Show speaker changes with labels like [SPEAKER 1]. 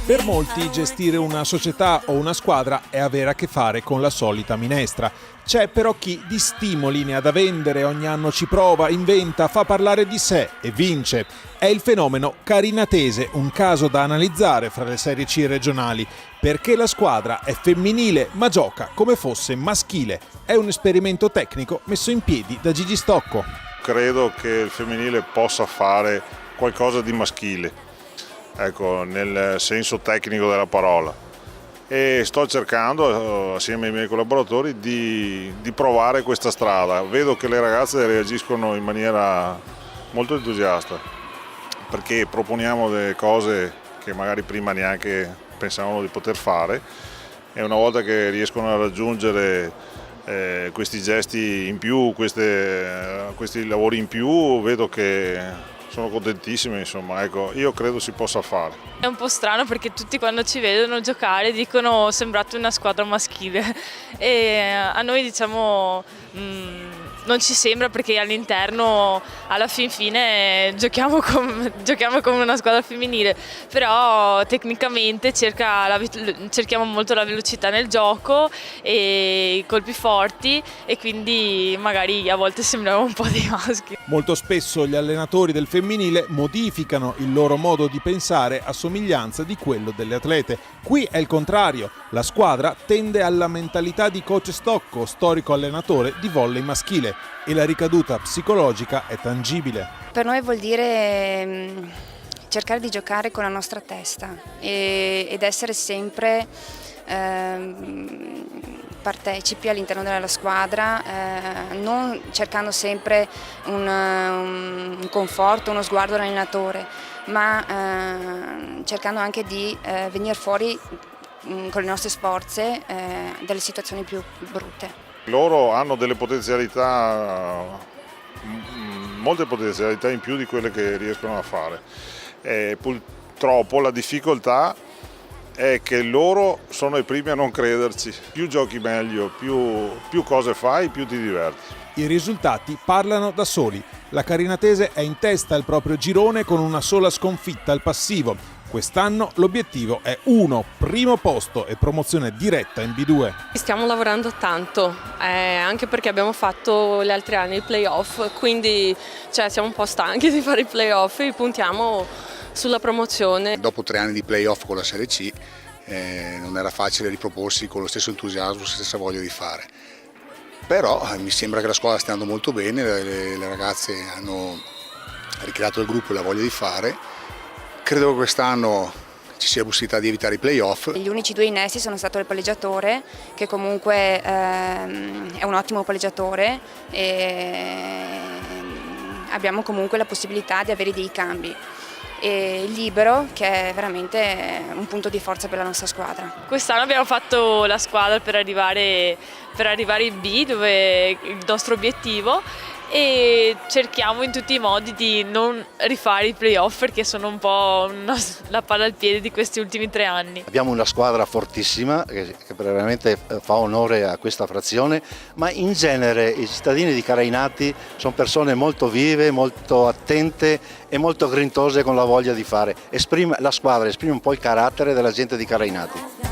[SPEAKER 1] Per molti gestire una società o una squadra è avere a che fare con la solita minestra. C'è però chi di stimoli ne ha da vendere, ogni anno ci prova, inventa, fa parlare di sé e vince. È il fenomeno carinatese, un caso da analizzare fra le serie C regionali, perché la squadra è femminile ma gioca come fosse maschile. È un esperimento tecnico messo in piedi da Gigi Stocco.
[SPEAKER 2] Credo che il femminile possa fare qualcosa di maschile, ecco, nel senso tecnico della parola. E sto cercando, assieme ai miei collaboratori, di provare questa strada. Vedo che le ragazze reagiscono in maniera molto entusiasta, perché proponiamo delle cose che magari prima neanche pensavano di poter fare, e una volta che riescono a raggiungere questi gesti in più, questi lavori in più, vedo che sono contentissime, insomma, ecco, io credo si possa fare.
[SPEAKER 3] È un po' strano perché tutti quando ci vedono giocare dicono sembrate una squadra maschile e a noi diciamo non ci sembra, perché all'interno alla fin fine giochiamo come una squadra femminile, però tecnicamente cerchiamo molto la velocità nel gioco e i colpi forti, e quindi magari a volte sembriamo un po' dei maschi.
[SPEAKER 1] Molto spesso gli allenatori del femminile modificano il loro modo di pensare a somiglianza di quello delle atlete. Qui è il contrario, la squadra tende alla mentalità di coach Stocco, storico allenatore di volley maschile, e la ricaduta psicologica è tangibile.
[SPEAKER 4] Per noi vuol dire cercare di giocare con la nostra testa ed essere sempre partecipi all'interno della squadra, non cercando sempre un conforto, uno sguardo dall'allenatore, ma cercando anche di venire fuori con le nostre forze dalle situazioni più brutte.
[SPEAKER 2] Loro hanno delle potenzialità, molte potenzialità in più di quelle che riescono a fare. Purtroppo la difficoltà è che loro sono i primi a non crederci. Più giochi meglio, più cose fai, più ti diverti.
[SPEAKER 1] I risultati parlano da soli. La carinatese è in testa al proprio girone con una sola sconfitta al passivo. Quest'anno l'obiettivo è primo posto e promozione diretta in B2.
[SPEAKER 5] Stiamo lavorando tanto, anche perché abbiamo fatto gli altri anni i playoff, quindi siamo un po' stanchi di fare i playoff e puntiamo sulla promozione.
[SPEAKER 6] Dopo 3 anni di playoff con la Serie C non era facile riproporsi con lo stesso entusiasmo, la stessa voglia di fare. Però mi sembra che la squadra stia andando molto bene, le ragazze hanno ricreato il gruppo e la voglia di fare. Credo che quest'anno ci sia possibilità di evitare i playoff.
[SPEAKER 4] Gli unici 2 innesti sono stato il palleggiatore, che comunque è un ottimo palleggiatore, e abbiamo comunque la possibilità di avere dei cambi. E il libero, che è veramente un punto di forza per la nostra squadra.
[SPEAKER 3] Quest'anno abbiamo fatto la squadra per arrivare in B, dove è il nostro obiettivo, e cerchiamo in tutti i modi di non rifare i playoff, perché sono un po' la palla al piede di questi ultimi 3 anni.
[SPEAKER 7] Abbiamo una squadra fortissima che veramente fa onore a questa frazione, ma in genere i cittadini di Carainati sono persone molto vive, molto attente e molto grintose, con la voglia di fare. La squadra esprime un po' il carattere della gente di Carainati.